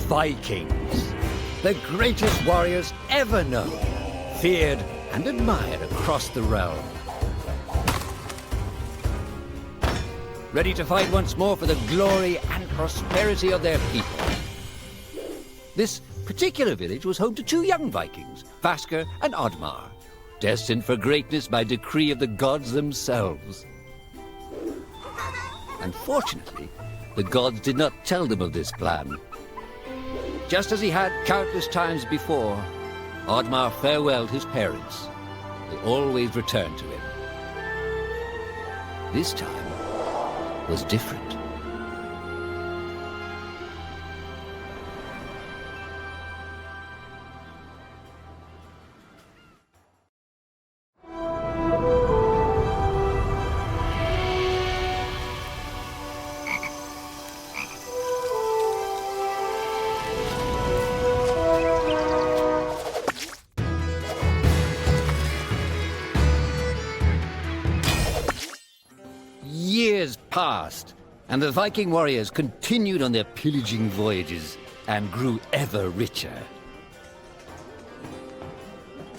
Vikings, the greatest warriors ever known, feared and admired across the realm. Ready to fight once more for the glory and prosperity of their people. This particular village was home to two young Vikings, Vasker and Oddmar, destined for greatness by decree of the gods themselves. Unfortunately, the gods did not tell them of this plan. Just as he had countless times before, Oddmar farewelled his parents. They always returned to him. This time was different. Years passed, and the Viking warriors continued on their pillaging voyages and grew ever richer.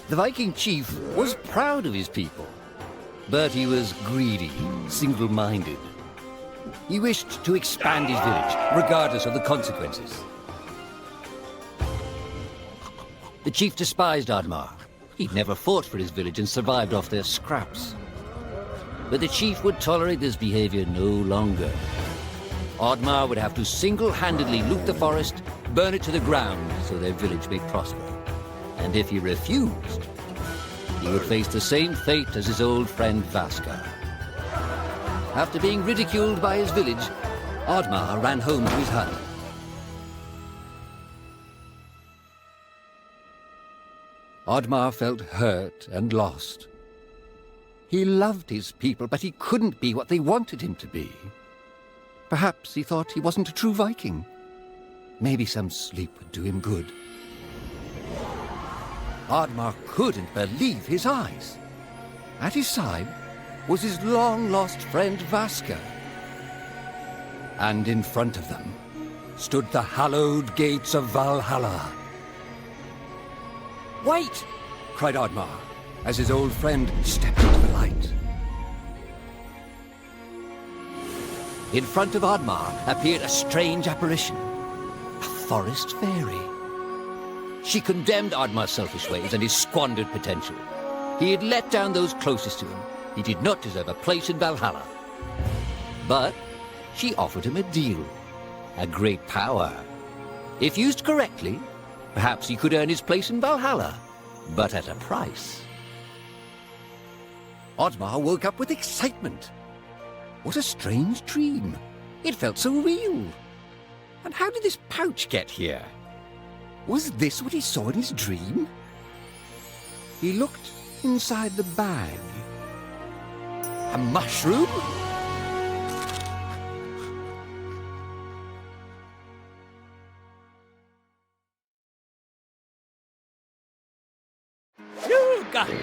The Viking chief was proud of his people, but he was greedy, single-minded. He wished to expand his village, regardless of the consequences. The chief despised Oddmar. He'd never fought for his village and survived off their scraps. But the chief would tolerate this behavior no longer. Oddmar would have to single-handedly loot the forest, burn it to the ground so their village may prosper. And if he refused, he would face the same fate as his old friend Vasker. After being ridiculed by his village, Oddmar ran home to his hut. Oddmar felt hurt and lost. He loved his people, but he couldn't be what they wanted him to be. Perhaps he thought he wasn't a true Viking. Maybe some sleep would do him good. Oddmar couldn't believe his eyes. At his side was his long-lost friend Vasker. And in front of them stood the hallowed gates of Valhalla. "Wait!" cried Oddmar, as his old friend stepped into the light. In front of Oddmar appeared a strange apparition, a forest fairy. She condemned Oddmar's selfish ways and his squandered potential. He had let down those closest to him. He did not deserve a place in Valhalla. But she offered him a deal, a great power. If used correctly, perhaps he could earn his place in Valhalla, but at a price. Oddmar woke up with excitement. What a strange dream. It felt so real. And how did this pouch get here? Was this what he saw in his dream? He looked inside the bag. A mushroom? You got it.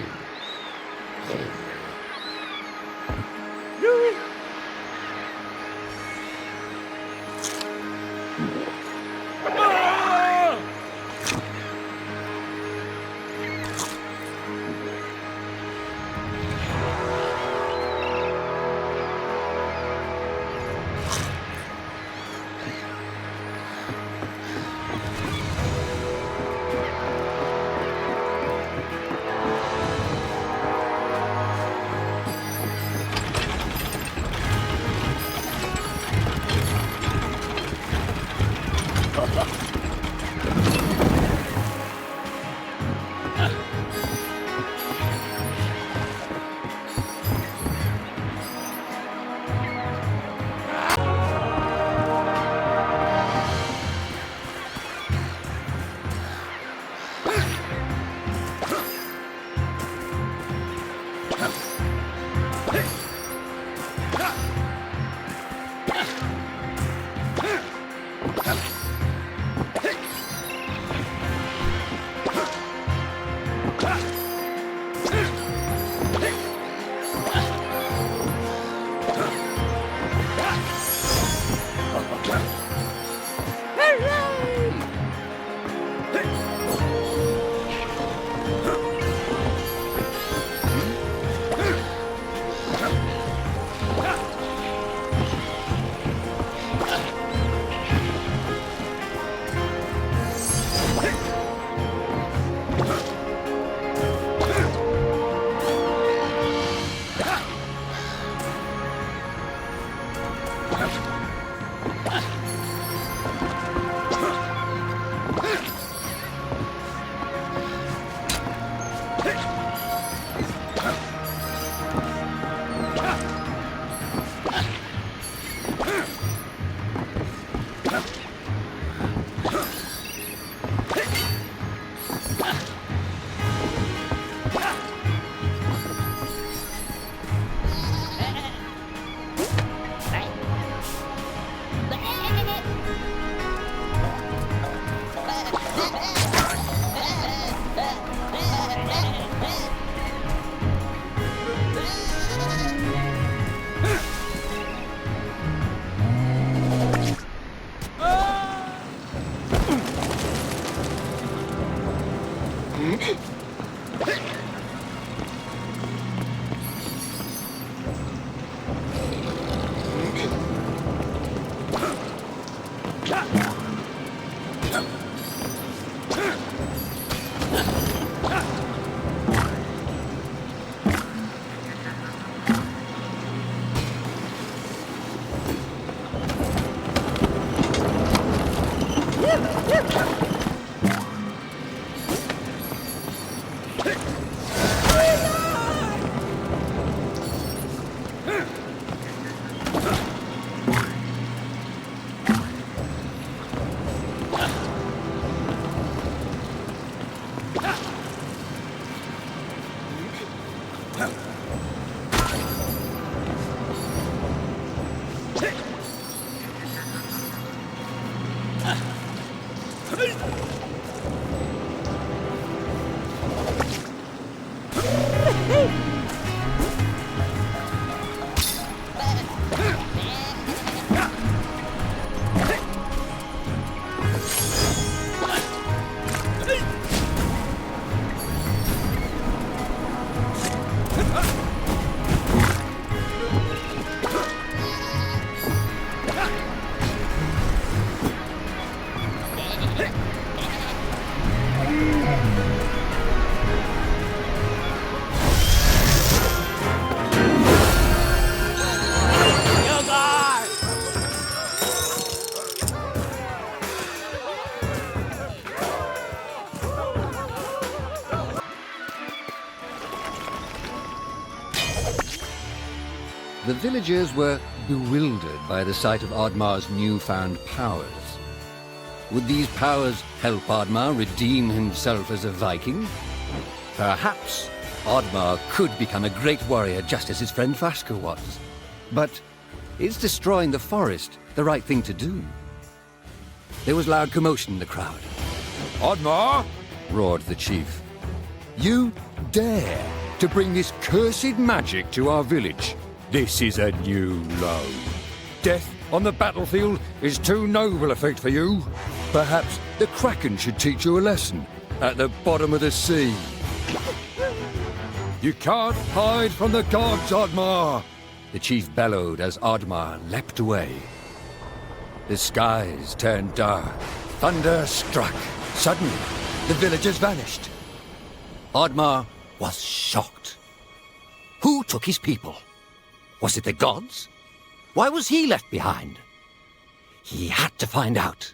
The villagers were bewildered by the sight of Oddmar's newfound powers. Would these powers help Oddmar redeem himself as a Viking? Perhaps Oddmar could become a great warrior just as his friend Vaska was. But is destroying the forest the right thing to do? There was loud commotion in the crowd. Oddmar! Roared the chief. You dare to bring this cursed magic to our village? This is a new low. Death on the battlefield is too noble a fate for you. Perhaps the Kraken should teach you a lesson at the bottom of the sea. You can't hide from the gods, Oddmar! The chief bellowed as Oddmar leapt away. The skies turned dark. Thunder struck. Suddenly, the villagers vanished. Oddmar was shocked. Who took his people? Was it the gods? Why was he left behind? He had to find out.